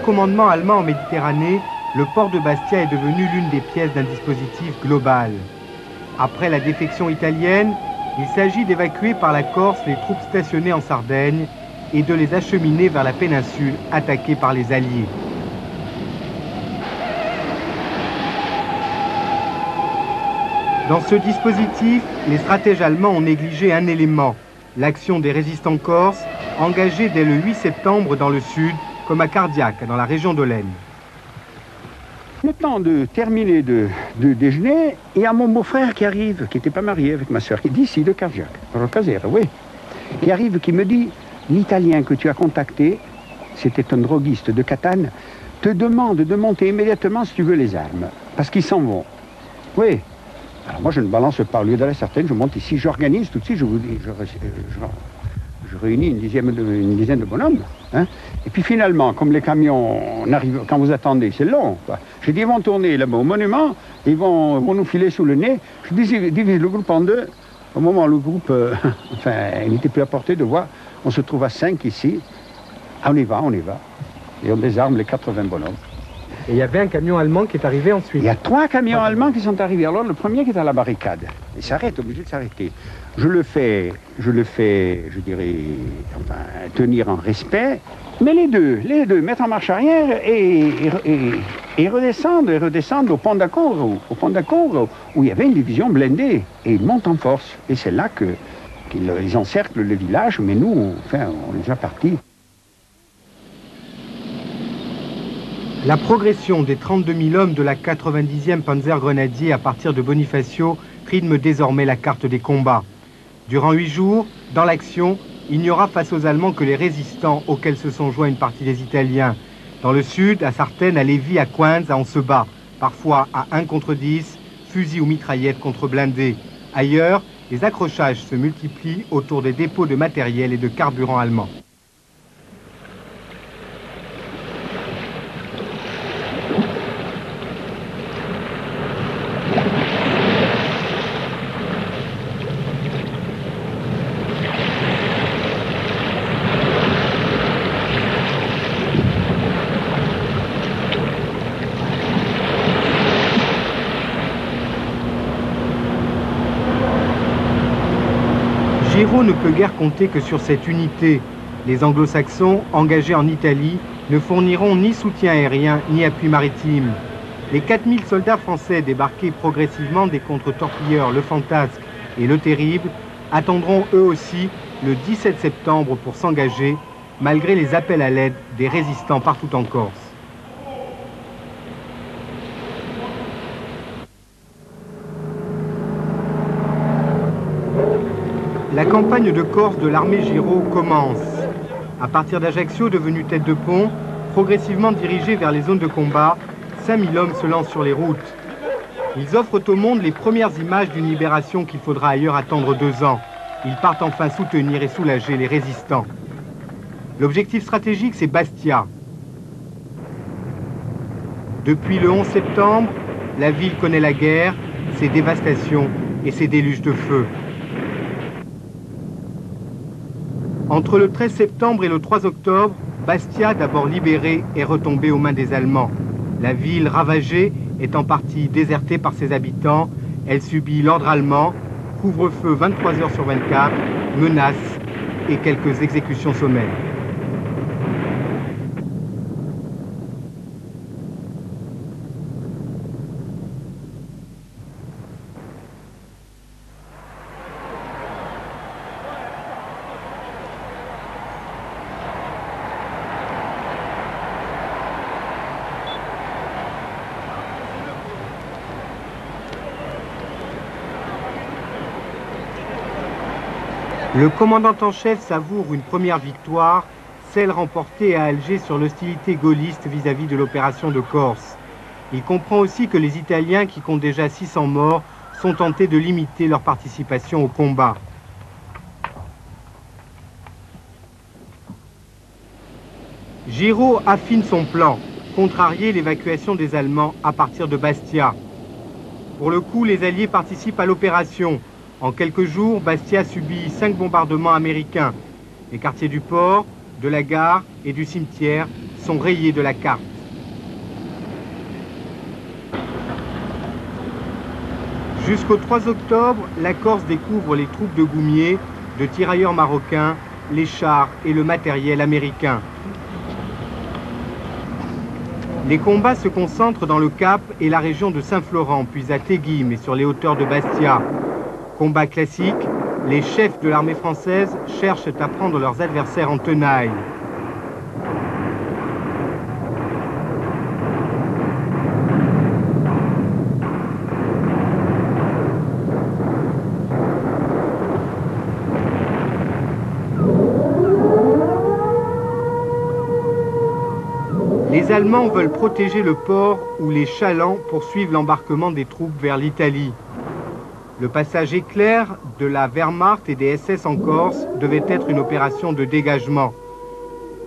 commandement allemand en Méditerranée, le port de Bastia est devenu l'une des pièces d'un dispositif global. Après la défection italienne, il s'agit d'évacuer par la Corse les troupes stationnées en Sardaigne et de les acheminer vers la péninsule attaquée par les Alliés. Dans ce dispositif, les stratèges allemands ont négligé un élément, l'action des résistants corses, engagés dès le 8 septembre dans le sud, comme à Cardiac, dans la région de l'Aisne. Le temps de terminer de déjeuner, il y a mon beau-frère qui arrive, qui n'était pas marié avec ma soeur, qui est d'ici, de Cardiac, Rocasera, oui. Qui arrive, qui me dit, l'Italien que tu as contacté, c'était un droguiste de Catane, te demande de monter immédiatement si tu veux les armes, parce qu'ils s'en vont. Oui. Alors moi je ne balance pas, au lieu d'aller certaine, je monte ici, j'organise tout de suite, je réunis une dizaine de bonhommes. Hein. Et puis finalement, comme les camions n'arrivent, quand vous attendez, c'est long. J'ai dit, ils vont tourner là-bas au monument, ils vont nous filer sous le nez. Je divise le groupe en deux. Au moment où le groupe, il n'était plus à portée de voix, on se trouve à 5 ici. Ah, on y va. Et on désarme les 80 bonhommes. Et il y avait un camion allemand qui est arrivé ensuite. Il y a 3 camions allemands qui sont arrivés. Alors le premier qui est à la barricade, il s'arrête, obligé de s'arrêter. Je le fais, je dirais, tenir en respect. Mais les deux mettent en marche arrière et redescendent au pont d'Accourt, où il y avait une division blindée. Et ils montent en force. Et c'est là qu'ils encerclent le village, mais nous, on est déjà partis. La progression des 32 000 hommes de la 90e Panzergrenadier à partir de Bonifacio rythme désormais la carte des combats. Durant 8 jours, dans l'action, il n'y aura face aux Allemands que les résistants auxquels se sont joints une partie des Italiens. Dans le sud, à Sartène, à Lévis, à Coinza, on se bat, parfois à 1 contre 10, fusils ou mitraillettes contre blindés. Ailleurs, les accrochages se multiplient autour des dépôts de matériel et de carburant allemands. Giraud ne peut guère compter que sur cette unité. Les anglo-saxons, engagés en Italie, ne fourniront ni soutien aérien ni appui maritime. Les 4000 soldats français débarqués progressivement des contre-torpilleurs Le Fantasque et Le Terrible attendront eux aussi le 17 septembre pour s'engager, malgré les appels à l'aide des résistants partout en Corse. La campagne de Corse de l'armée Giraud commence. À partir d'Ajaccio, devenu tête de pont, progressivement dirigée vers les zones de combat, 5000 hommes se lancent sur les routes. Ils offrent au monde les premières images d'une libération qu'il faudra ailleurs attendre 2 ans. Ils partent enfin soutenir et soulager les résistants. L'objectif stratégique, c'est Bastia. Depuis le 11 septembre, la ville connaît la guerre, ses dévastations et ses déluges de feu. Entre le 13 septembre et le 3 octobre, Bastia, d'abord libérée, est retombée aux mains des Allemands. La ville ravagée est en partie désertée par ses habitants. Elle subit l'ordre allemand, couvre-feu 23 heures sur 24, menaces et quelques exécutions sommaires. Le commandant en chef savoure une première victoire, celle remportée à Alger sur l'hostilité gaulliste vis-à-vis de l'opération de Corse. Il comprend aussi que les Italiens, qui comptent déjà 600 morts, sont tentés de limiter leur participation au combat. Giraud affine son plan, contrarier l'évacuation des Allemands à partir de Bastia. Pour le coup, les Alliés participent à l'opération. En quelques jours, Bastia subit 5 bombardements américains. Les quartiers du port, de la gare et du cimetière sont rayées de la carte. Jusqu'au 3 octobre, la Corse découvre les troupes de Goumier, de tirailleurs marocains, les chars et le matériel américain. Les combats se concentrent dans le Cap et la région de Saint-Florent, puis à Téguim et sur les hauteurs de Bastia. Combat classique, les chefs de l'armée française cherchent à prendre leurs adversaires en tenaille. Les Allemands veulent protéger le port où les chalands poursuivent l'embarquement des troupes vers l'Italie. Le passage éclair de la Wehrmacht et des SS en Corse devait être une opération de dégagement.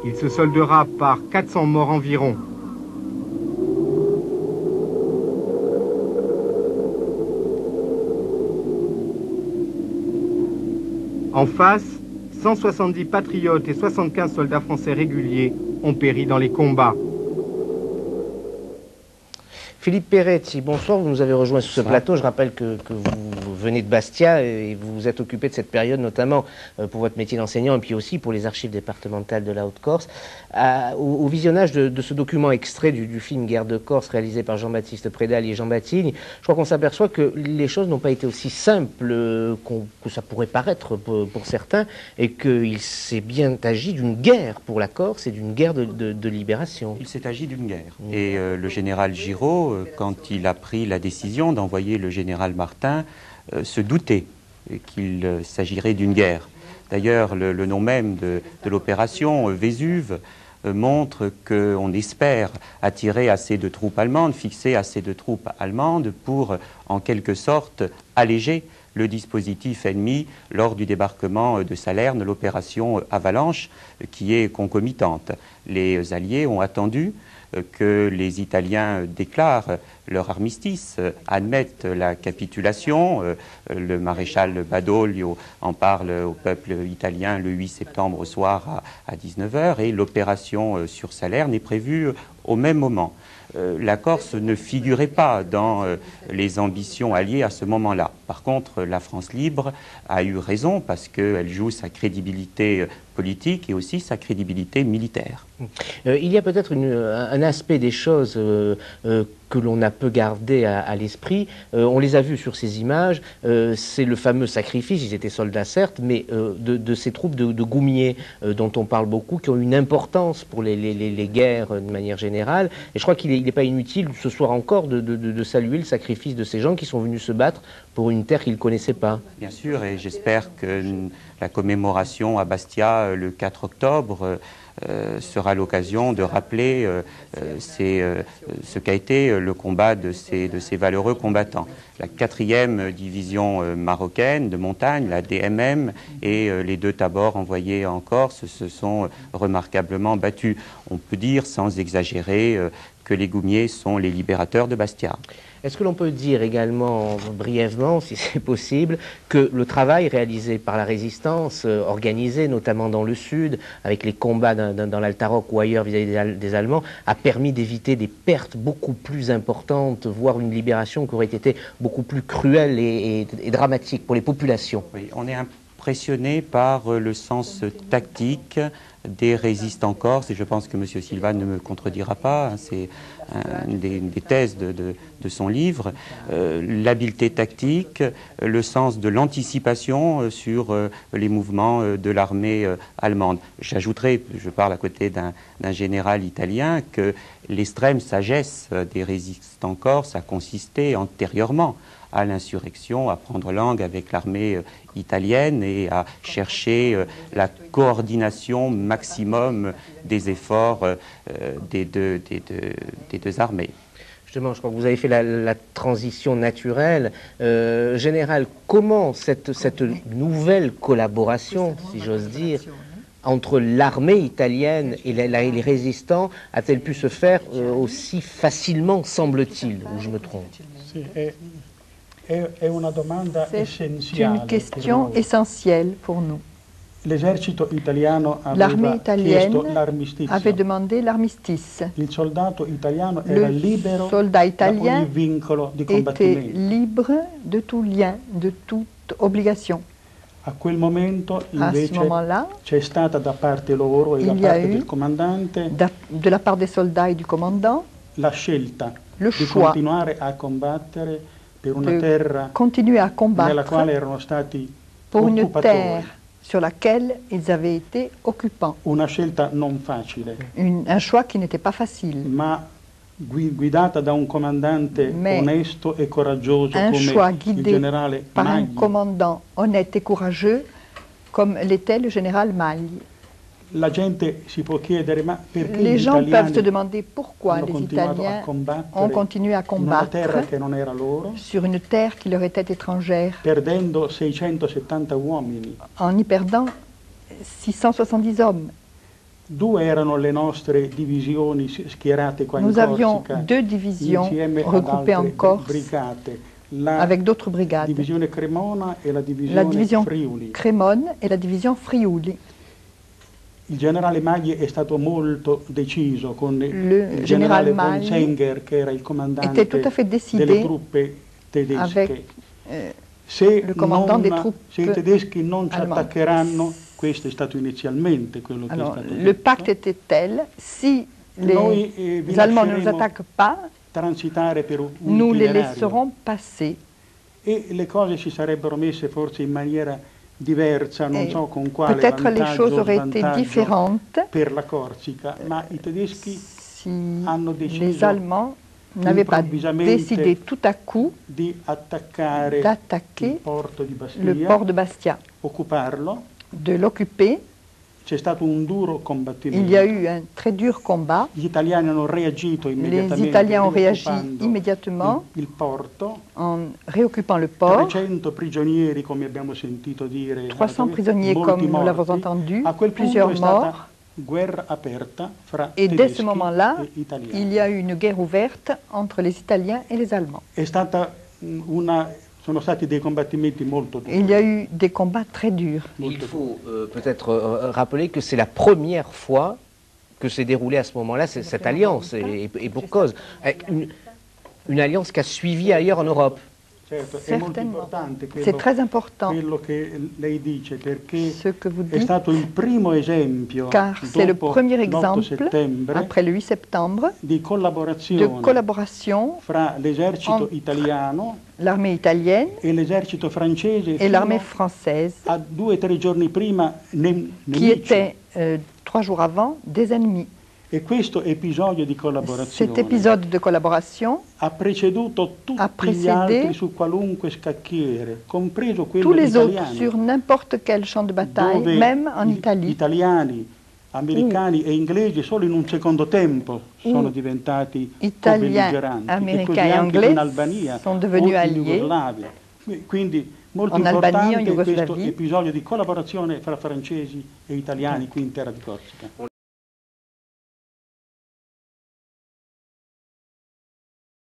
Il se soldera par 400 morts environ. En face, 170 patriotes et 75 soldats français réguliers ont péri dans les combats. Philippe Peretti, bonsoir, vous nous avez rejoint sur ce plateau. Je rappelle que vous venez de Bastia et vous vous êtes occupé de cette période, notamment pour votre métier d'enseignant et puis aussi pour les archives départementales de la Haute-Corse. Au visionnage de ce document extrait du film Guerre de Corse réalisé par Jean-Baptiste Prédal et Jean Batigne, je crois qu'on s'aperçoit que les choses n'ont pas été aussi simples que ça pourrait paraître pour certains et qu'il s'est bien agi d'une guerre pour la Corse et d'une guerre de libération. Il s'est agi d'une guerre. Et le général Giraud, quand il a pris la décision d'envoyer le général Martin, se doutait qu'il s'agirait d'une guerre. D'ailleurs, le nom même de l'opération, Vésuve, montre qu'on espère attirer assez de troupes allemandes, fixer assez de troupes allemandes pour, en quelque sorte, alléger le dispositif ennemi lors du débarquement de Salerne, l'opération Avalanche, qui est concomitante. Les Alliés ont attendu que les Italiens déclarent leur armistice, admettent la capitulation. Le maréchal Badoglio en parle au peuple italien le 8 septembre au soir à 19h et l'opération sur Salerne est prévue au même moment. La Corse ne figurait pas dans les ambitions alliées à ce moment-là. Par contre, la France libre a eu raison parce qu'elle joue sa crédibilité politique et aussi sa crédibilité militaire. Il y a peut-être un aspect des choses que l'on a peu gardé à l'esprit. On les a vus sur ces images. C'est le fameux sacrifice, ils étaient soldats certes, mais de ces troupes de Goumier dont on parle beaucoup, qui ont une importance pour les guerres de manière générale. Et je crois qu'il n'est pas inutile ce soir encore de saluer le sacrifice de ces gens qui sont venus se battre pour une terre qu'ils ne connaissaient pas. Bien sûr, et j'espère que la commémoration à Bastia le 4 octobre sera l'occasion de rappeler ce qu'a été le combat de ces valeureux combattants. La 4e division marocaine de montagne, la DMM, et les 2 tabors envoyés en Corse se sont remarquablement battus. On peut dire, sans exagérer, que les Goumiers sont les libérateurs de Bastia. Est-ce que l'on peut dire également, brièvement, si c'est possible, que le travail réalisé par la résistance, organisé notamment dans le sud, avec les combats dans l'Altaroc ou ailleurs vis-à-vis des Allemands, a permis d'éviter des pertes beaucoup plus importantes, voire une libération qui aurait été beaucoup plus cruelle et dramatique pour les populations? Oui, on est impressionné par le sens tactique des résistants corses, et je pense que M. Silva ne me contredira pas, hein, c'est une des thèses de son livre, l'habileté tactique, le sens de l'anticipation sur les mouvements de l'armée allemande. J'ajouterai, je parle à côté d'un général italien, que l'extrême sagesse des résistants corses a consisté antérieurement à l'insurrection, à prendre langue avec l'armée italienne et à chercher la coordination maximum des efforts des deux armées. Justement, je crois que vous avez fait la transition naturelle. Général, comment cette nouvelle collaboration, si j'ose dire, entre l'armée italienne et les résistants a-t-elle pu se faire aussi facilement, semble-t-il, ou je me trompe? C'est une question essentielle pour nous. L'esercito italiano L'armée aveva italienne chiesto l'armistizio. avait demandé l'armistice. Il soldato italiano era Le libero soldat da italien ogni vincolo di était combattimento. libre de tout lien, de toute obligation. A quel momento À ce invece moment-là, c'è stata da parte loro e da il y a parte eu del comandante de la part des soldats et du commandant, la scelta le di choix continuare a combattere per una de terra continuer à nella combattre quale erano stati pour une occupatori. terre sur laquelle ils avaient été occupants. Una scelta non facile, Un choix qui n'était pas facile. ma guidata da un comandante Mais onesto e coraggioso Un choix come il guidé generale par un Magli. commandant honnête et courageux, comme l'était le général Magli. La gente si può chiedere ma perché Les gli gens peuvent se italiani demander pourquoi hanno les continuato a Italiens ont combattere continué à in una terra combattre che non era loro, sur une terre qui leur était étrangère, perdendo 670 uomini. en y perdant 670 hommes. Due erano le nostre divisioni schierate qua in Nous avions Corsica, deux divisions insieme ad regroupées en altre Corse, brigate, la avec d'autres brigades, divisione Cremona e la la divisione division Friuli. Crémone et la division Friuli. Il generale Magli è stato molto deciso con Le il général generale von Magli Zenger che era il comandante était tout à fait delle décidé truppe tedesche. avec Se, le commandant des non, troupes se i tedeschi non ci allemandes. attaccheranno, questo è stato inizialmente quello che è Alors, stato le detto, pacte était tel, si noi les Allemands ne nous lasceremo attaquent pas, transitare per un nous les itinerario. laisserons passer. E le cose si sarebbero messe forse in maniera diversa, non Et so con quale peut-être les vantaggio choses o auraient été svantaggio différentes per la Corsica, ma i tedeschi si hanno les deciso Allemands n'avaient pas improvvisamente décidé tout à coup di attaccare il d'attaquer porto di le Bastia, port de Bastia, occuparlo. de l'occuper. C'è stato un duro Il combattimento. y a eu un très dur combat. Gli italiani hanno reagito Les immediatamente Italiens ont réagi rioccupando immédiatement il porto. en réoccupant le port. 300 prigionieri, come abbiamo sentito dire, 300 prisonniers, molti comme nous l'avons morti. entendu, A quel punto plusieurs è stata morts. guerra aperta fra Et dès tedeschi ce moment-là, e italiani. il y a eu une guerre ouverte entre les Italiens et les Allemands. È stata sono stati dei combattimenti molto duri. Il y a eu des combats très durs. Il faut peut-être rappeler que c'est la première fois que s'est déroulée à ce moment-là cette alliance, et pour cause. Une alliance qui a suivi ailleurs en Europe. Certo, è molto Certainement. importante C'est très important quello che lei dice, perché ce que vous è dites, stato il primo esempio car c'est le dopo premier l'8 exemple, settembre après le 8 septembre, di de collaborazione collaboration fra l'esercito entre italiano l'armée italienne e l'esercito francese et fino l'armée française, a 2 o 3 giorni prima qui nemici. étaient 3 jours avant des ennemis. E questo episodio di collaborazione Cet épisode de collaboration ha preceduto tutti ha gli précédé altri su qualunque scacchiere, compreso quello tous les autres italiano, sur n'importe quel champ de bataille, dove même en gli Italie, italiani, americani e inglesi solo in un secondo tempo sono diventati Italiens, co-belligeranti, e Américains così et anche Anglais in Albania sont devenus o in alliés. Jugoslavia. Quindi molto En Albanie, en importante questo Jugoslavie. episodio di collaborazione fra francesi e italiani qui in terra di Corsica.